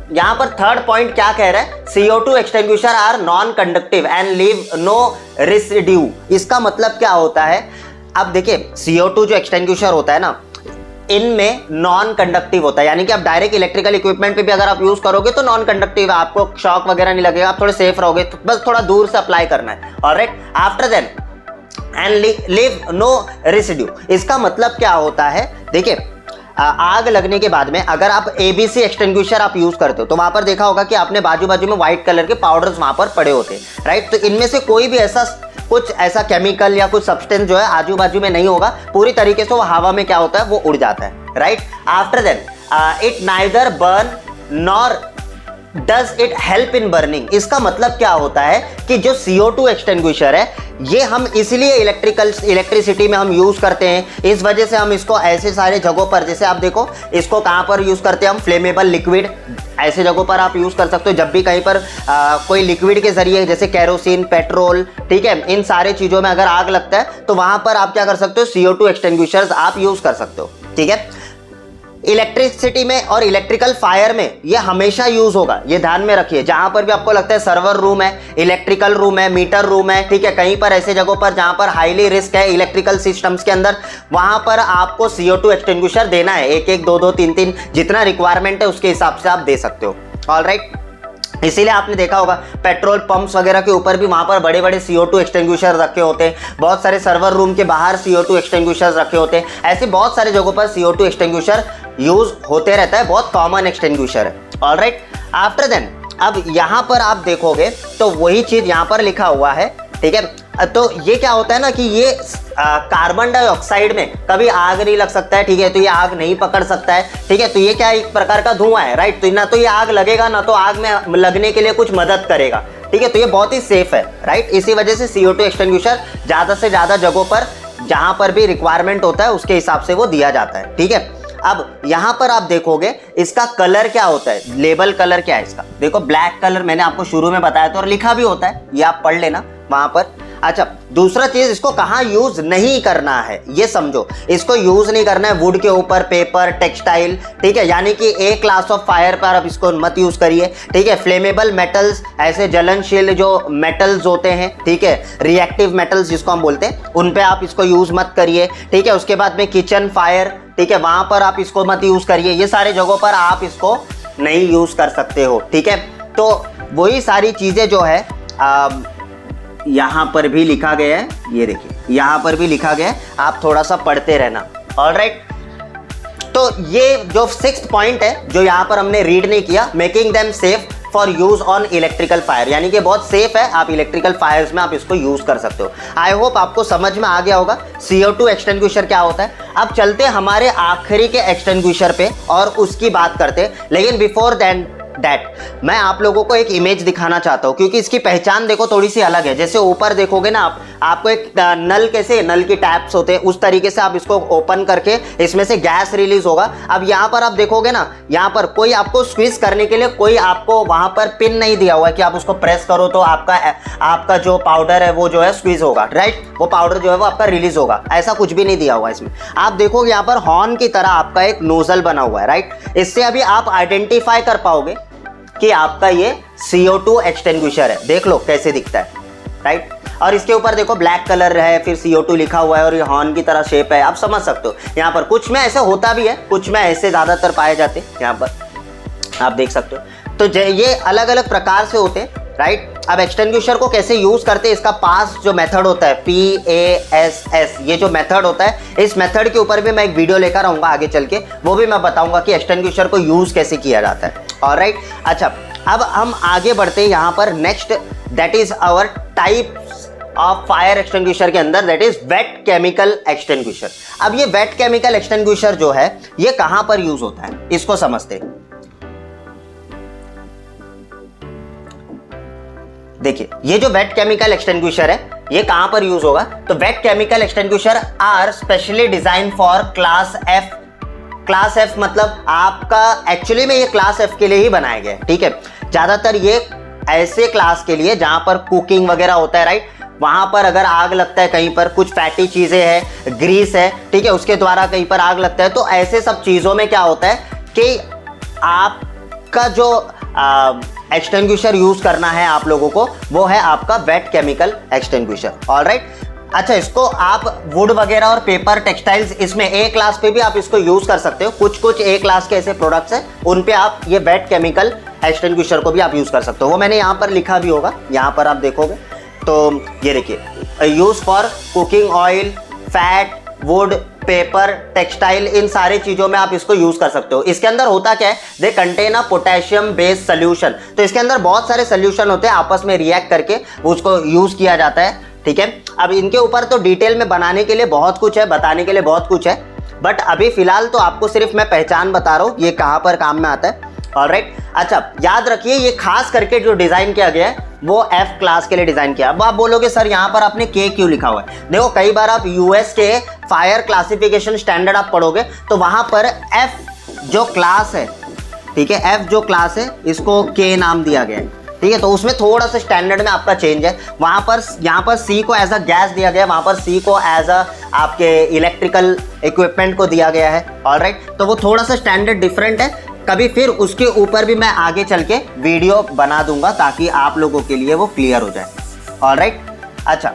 यहां पर 3rd पॉइंट क्या कह रहा है? CO2 extinguisher are non conductive and leave no residue. इसका मतलब क्या होता है? अब देखिए CO2 जो एक्सटिंग्विशर होता है ना, इनमें नॉन कंडक्टिव होता है, यानी कि आप डायरेक्ट इलेक्ट्रिकल इक्विपमेंट पे भी अगर आप यूज करोगे तो नॉन कंडक्टिव है, आपको शॉक वगैरह नहीं लगेगा, आप थोड़े सेफ रहोगे, तो बस थोड़ा दूर से अप्लाई करना है। Alright, after then and leave no residue. इसका मतलब क्या होता है? देखिए आग लगने के बाद में अगर आप ABC एक्सटिंग्विशर आप यूज करते हो तो वहां पर देखा होगा कि आपने बाजू बाजू में व्हाइट कलर के पाउडर्स वहां पर पड़े होते हैं, राइट। तो इनमें से कोई भी कुछ ऐसा केमिकल या कुछ सब्सटेंस जो है आजू बाजू में नहीं होगा, पूरी तरीके से वो हवा में क्या होता है, वो उड़ जाता है, right. After then it neither burn nor does it help in burning. इसका मतलब क्या होता है कि जो CO2 एक्सटिंग्विशर है ये हम इसलिए इलेक्ट्रिसिटी में हम यूज करते हैं, इस वजह से हम इसको ऐसे सारे जगहों पर, जैसे आप देखो इसको कहां पर यूज करते हैं हम, फ्लेमेबल लिक्विड ऐसे जगहों पर आप यूज कर सकते हो। जब भी कहीं पर कोई लिक्विड के जरिए जैसे केरोसिन, पेट्रोल, ठीक है, इन सारे चीजों में अगर आग लगता है तो वहां पर आप क्या कर सकते हो, CO2 एक्सटिंग्विशर्स आप यूज कर सकते हो, ठीक है। इलेक्ट्रिसिटी में और इलेक्ट्रिकल फायर में ये हमेशा यूज होगा, ये ध्यान में रखिए। जहां पर भी आपको लगता है सर्वर रूम है, इलेक्ट्रिकल रूम है, मीटर रूम है, ठीक है, कहीं पर ऐसे जगहों पर जहां पर हाईली रिस्क है इलेक्ट्रिकल सिस्टम्स के अंदर, वहां पर आपको CO2 एक्सटिंग्विशर देना है। 1-1, 2-2, 3-3 जितना रिक्वायरमेंट है उसके हिसाब से आप दे सकते हो। ऑलराइट, इसीलिए आपने देखा होगा पेट्रोल पंप्स वगैरह के ऊपर भी वहां पर बड़े बड़े CO2 एक्सटिंग्विशर रखे होते हैं, बहुत सारे सर्वर रूम के बाहर CO2 एक्सटिंग्विशर रखे होते हैं। ऐसे बहुत सारे जगहों पर CO2 एक्सटिंग्विशर यूज होते रहता है, बहुत कॉमन एक्सटिंग्विशर है। ऑलराइट, आफ्टर देन अब यहां पर आप देखोगे तो वही चीज यहां पर लिखा हुआ है, ठीक है। तो ये क्या होता है ना कि ये कार्बन डाइऑक्साइड में कभी आग नहीं लग सकता है, ठीक है, तो ये आग नहीं पकड़ सकता है, ठीक है। तो ये क्या एक प्रकार का धुआं है, राइट। तो ना तो ये आग लगेगा ना तो आग में लगने के लिए कुछ मदद करेगा, ठीक है। तो ये बहुत ही सेफ है, राइट। इसी वजह से CO2 एक्सटिंग्विशर ज्यादा से ज्यादा जगहों पर जहां पर भी रिक्वायरमेंट होता है उसके हिसाब से वो दिया जाता है, ठीक है। अब यहां पर आप देखोगे इसका कलर क्या होता है, लेबल कलर क्या है इसका, देखो ब्लैक कलर मैंने आपको शुरू में बताया था और लिखा भी होता है, ये आप पढ़ लेना वहां पर। अच्छा, दूसरा चीज, इसको कहां यूज नहीं करना है ये समझो। इसको यूज नहीं करना है वुड के ऊपर, पेपर, टेक्सटाइल, ठीक है, यानी कि एक क्लास ऑफ फायर पर आप इसको मत यूज करिए, ठीक है। फ्लेमेबल मेटल्स, ऐसे जलनशील जो मेटल्स होते हैं, ठीक है, रिएक्टिव मेटल्स जिसको हम बोलते हैं, उन पे आप इसको यूज मत करिए, ठीक है। उसके बाद में किचन फायर, ठीक है, वहां पर आप इसको मत यूज करिए, ये सारे जगहों पर आप इसको नहीं यूज कर सकते हो, ठीक है। तो वही सारी चीजें जो है यहां पर भी लिखा गया है, ये देखिए यहां पर भी लिखा गया है, आप थोड़ा सा पढ़ते रहना। ऑलराइट, तो ये जो 6th पॉइंट है जो यहां पर हमने रीड नहीं किया, making them safe for use on electrical fire, यानी कि बहुत सेफ है, आप इलेक्ट्रिकल फायर्स में आप इसको यूज कर सकते हो। आई होप आपको समझ में आ गया होगा CO2 एक्सटिंग्विशर क्या होता है। अब चलते हैं हमारे आखिरी के एक्सटिंग्विशर पे और उसकी बात करते हैं, लेकिन बिफोर दैट दैट मैं आप लोगों को एक इमेज दिखाना चाहता हूँ, क्योंकि इसकी पहचान देखो थोड़ी सी अलग है। जैसे ऊपर देखोगे ना आपको एक नल, कैसे नल की टैप्स होते हैं उस तरीके से आप इसको ओपन करके इसमें से गैस रिलीज होगा। अब यहाँ पर आप देखोगे ना, यहाँ पर कोई आपको स्क्वीज करने के लिए कोई आपको वहां पर पिन नहीं दिया हुआ है कि आप उसको प्रेस करो तो आपका जो पाउडर है वो जो है स्क्वीज होगा, राइट, वो पाउडर जो है वो आपका रिलीज होगा। ऐसा कुछ भी नहीं दिया हुआ इसमें। आप देखोगे यहाँ पर हॉर्न की तरह आपका एक नोजल बना हुआ है, राइट। इससे अभी आप आइडेंटिफाई कर पाओगे कि आपका ये CO2 एक्सटिंग्विशर है। देख लो कैसे दिखता है, राइट। और इसके ऊपर देखो ब्लैक कलर है, फिर CO2 लिखा हुआ है और ये हॉर्न की तरह शेप है, आप समझ सकते हो। यहाँ पर कुछ में ऐसे होता भी है, कुछ में ऐसे ज्यादातर पाए जाते हैं, यहाँ पर आप देख सकते हो। तो ये अलग अलग प्रकार से होते हैं, राइट। अब एक्सटिंग्विशर को कैसे यूज करते हैं, इसका पास जो मेथड होता है PASS, ये जो मेथड होता है, इस मेथड के ऊपर भी मैं एक वीडियो लेकर आऊंगा आगे चल के, वो भी मैं बताऊंगा कि एक्सटिंग्विशर को यूज कैसे किया जाता है। ऑलराइट, अच्छा अब हम आगे बढ़ते हैं यहाँ पर next, that is our types of fire extinguisher के अंदर, that is wet chemical extinguisher. अब ये वेट केमिकल एक्सटिंग्विशर जो है ये कहां पर यूज होता है, इसको समझते हैं। देखिए ये जो वेट केमिकल एक्सटिंग्विशर है ये कहां पर यूज होगा, तो wet chemical extinguisher are specially design for class F। Class F मतलब आपका एक्चुअली में ये क्लास F के लिए ही बनाया गया है, ठीक है। ज्यादातर ये ऐसे क्लास के लिए जहां पर कुकिंग वगैरह होता है, राइट, वहां पर अगर आग लगता है, कहीं पर कुछ फैटी चीजें हैं, ग्रीस है, ठीक है, उसके द्वारा कहीं पर आग लगता है, तो ऐसे सब चीजों में क्या होता है कि आपका जो एक्सटिंग्विशर यूज करना है आप लोगों को, वो है आपका वेट केमिकल एक्सटिंग्विशर। ऑलराइट, अच्छा इसको आप वुड वगैरह और पेपर टेक्सटाइल्स, इसमें A क्लास पे भी आप इसको यूज कर सकते हो। कुछ A क्लास के ऐसे प्रोडक्ट्स हैं उन पे आप ये वेट केमिकल एक्सटिंग्विशर को भी आप यूज कर सकते हो। वो मैंने यहाँ पर लिखा भी होगा, यहाँ पर आप देखोगे तो ये देखिए, use for cooking oil, fat, wood, paper, textile, इन सारी चीजों में आप इसको यूज कर सकते हो। इसके अंदर होता क्या है, they contain a potassium based solution. तो इसके अंदर बहुत सारे सोल्यूशन होते हैं, आपस में रिएक्ट करके उसको यूज किया जाता है, ठीक है। अब इनके ऊपर तो डिटेल में बनाने के लिए बहुत कुछ है, बताने के लिए बहुत कुछ है, बट अभी फिलहाल तो आपको सिर्फ मैं पहचान बता रहा हूँ ये कहाँ पर काम में आता है। ऑलराइट, अच्छा याद रखिए ये खास करके जो डिजाइन किया गया है वो F क्लास के लिए डिजाइन किया। अब आप बोलोगे सर यहाँ पर आपने K क्यों लिखा हुआ है। देखो कई बार आप US के फायर क्लासिफिकेशन स्टैंडर्ड आप पढ़ोगे तो वहां पर F जो क्लास है, ठीक है, F जो क्लास है इसको K नाम दिया गया है, ठीक है। तो उसमें थोड़ा सा स्टैंडर्ड में आपका चेंज है। वहां पर यहाँ पर C को एज अ गैस दिया गया है, वहां पर C को एज अ आपके इलेक्ट्रिकल इक्विपमेंट को दिया गया है। ऑलराइट, तो वो थोड़ा सा स्टैंडर्ड डिफरेंट है। कभी फिर उसके ऊपर भी मैं आगे चल के वीडियो बना दूंगा ताकि आप लोगों के लिए वो क्लियर हो जाए। ऑलराइट, अच्छा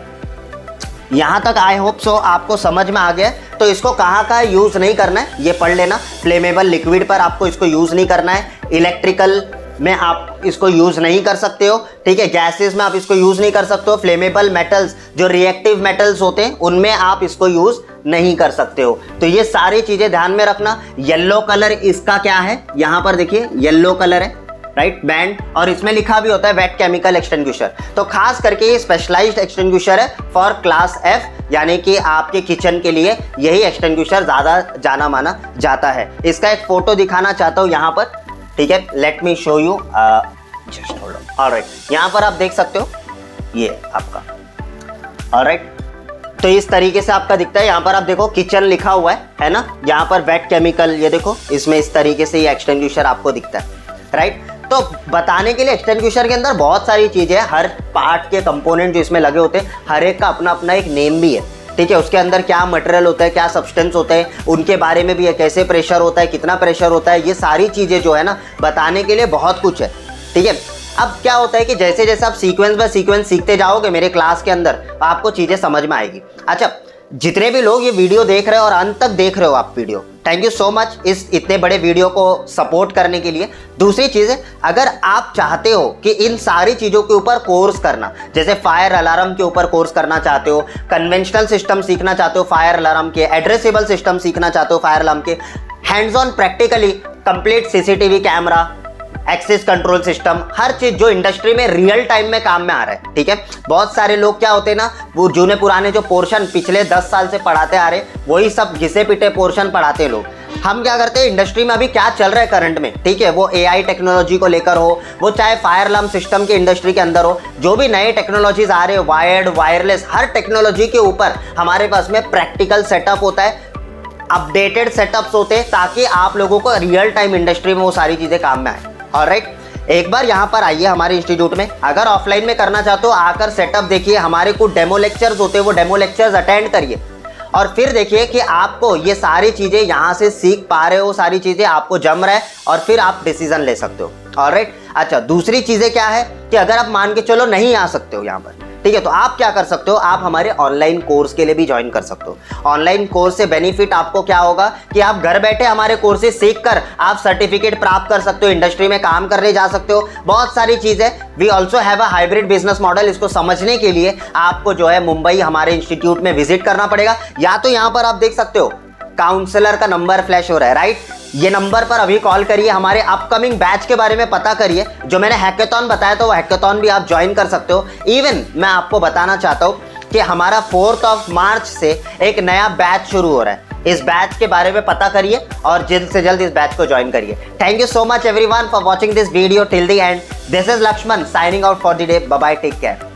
यहां तक आई होप सो आपको समझ में आ गया। तो इसको कहाँ यूज नहीं करना है ये पढ़ लेना। फ्लेमेबल लिक्विड पर आपको इसको यूज नहीं करना है, इलेक्ट्रिकल में आप इसको यूज नहीं कर सकते हो, ठीक है, गैसेस में आप इसको यूज नहीं कर सकते हो, फ्लेमेबल मेटल्स जो रिएक्टिव मेटल्स होते हैं उनमें आप इसको यूज नहीं कर सकते हो। तो ये सारी चीजें ध्यान में रखना। येलो कलर इसका क्या है, यहां पर देखिए येलो कलर है, राइट, बैंड, और इसमें लिखा भी होता है वेट केमिकल एक्सटिंग्विशर। तो खास करके ये स्पेशलाइज्ड एक्सटिंग्विशर है फॉर क्लास F, यानी कि आपके किचन के लिए यही एक्सटिंग्विशर ज्यादा जाना माना जाता है। इसका एक फोटो दिखाना चाहता हूं यहाँ पर, ठीक है, let me show you, just hold on. Alright, यहाँ पर आप देख सकते हो ये आपका, ऑलराइट, तो इस तरीके से आपका दिखता है। यहाँ पर आप देखो किचन लिखा हुआ है ना, यहाँ पर वेट केमिकल, ये देखो इसमें इस तरीके से ये एक्सटिंग्विशर आपको दिखता है, राइट। तो बताने के लिए एक्सटिंग्विशर के अंदर बहुत सारी चीजें हैं, हर पार्ट के कंपोनेंट जो इसमें लगे होते हैं हर एक का अपना अपना एक नेम भी है, ठीक है। उसके अंदर क्या मटेरियल होता है, क्या सब्सटेंस होता है, उनके बारे में भी है, कैसे प्रेशर होता है, कितना प्रेशर होता है, ये सारी चीजें जो है ना बताने के लिए बहुत कुछ है, ठीक है। अब क्या होता है कि जैसे जैसे आप सीक्वेंस बाय सीक्वेंस सीखते जाओगे मेरे क्लास के अंदर आपको चीजें समझ में आएगी। अच्छा, जितने भी लोग ये वीडियो देख रहे हो और अंत तक देख रहे हो आप video, thank you so much इस इतने बड़े वीडियो को सपोर्ट करने के लिए। दूसरी चीज है, अगर आप चाहते हो कि इन सारी चीजों के ऊपर कोर्स करना, जैसे फायर अलार्म के ऊपर कोर्स करना चाहते हो, कन्वेंशनल सिस्टम सीखना चाहते हो फायर अलार्म के, एड्रेसेबल सिस्टम सीखना चाहते हो फायर अलार्म के, hands on practically complete CCTV camera, access control system, हर चीज जो इंडस्ट्री में रियल टाइम में काम में आ रहा है, ठीक है। बहुत सारे लोग क्या होते हैं ना, वो जूने पुराने जो पोर्शन पिछले 10 साल से पढ़ाते आ रहे वही सब घिसे पिटे पोर्शन पढ़ाते लोग। हम क्या करते हैं, इंडस्ट्री में अभी क्या चल रहा है करंट में, ठीक है, वो एआई टेक्नोलॉजी को लेकर हो, वो चाहे फायर अलार्म सिस्टम की इंडस्ट्री के अंदर हो, जो भी नए टेक्नोलॉजीज आ रहे हैं, वायर्ड वायरलेस, हर टेक्नोलॉजी के ऊपर हमारे पास में प्रैक्टिकल सेटअप होता है, अपडेटेड सेटअप्स होते हैं, ताकि आप लोगों को रियल टाइम इंडस्ट्री में वो सारी चीजें काम में आए। ऑलराइट, एक बार यहाँ पर आइए हमारे इंस्टीट्यूट में। अगर ऑफलाइन में करना चाहते हो, आकर सेटअप देखिए, हमारे कुछ डेमो लेक्चर्स होते हैं, वो डेमो लेक्चर्स अटेंड करिए और फिर देखिए कि आपको ये सारी चीजें यहाँ से सीख पा रहे हो, सारी चीजें आपको जम रहा है और फिर आप डिसीजन ले सकते हो। ऑलराइट, अच्छा, दूसरी चीजें क्या है कि अगर आप मान के चलो नहीं आ सकते हो यहाँ पर, ठीक है, तो आप क्या कर सकते हो, आप हमारे ऑनलाइन कोर्स के लिए भी ज्वाइन कर सकते हो। ऑनलाइन कोर्स से बेनिफिट आपको क्या होगा कि आप घर बैठे हमारे कोर्सेज सीख कर आप सर्टिफिकेट प्राप्त कर सकते हो, इंडस्ट्री में काम करने जा सकते हो, बहुत सारी चीजें। We also have a hybrid business model. इसको समझने के लिए आपको जो है मुंबई हमारे इंस्टीट्यूट में विजिट करना पड़ेगा, या तो यहाँ पर आप देख सकते हो काउंसलर का नंबर फ्लैश हो रहा है, राइट, ये नंबर पर अभी कॉल करिए, हमारे अपकमिंग बैच के बारे में पता करिए। जो मैंने हैकेथॉन बताया तो वो हैकेथॉन भी आप ज्वाइन कर सकते हो। इवन मैं आपको बताना चाहता हूँ कि हमारा 4 मार्च से एक नया बैच शुरू हो रहा है। इस बैच के बारे में पता करिए और जल्द से जल्द इस बैच को ज्वाइन करिए। Thank you so much everyone for watching this video till the end. This is Lakshman signing out for the day. Bye bye, take care.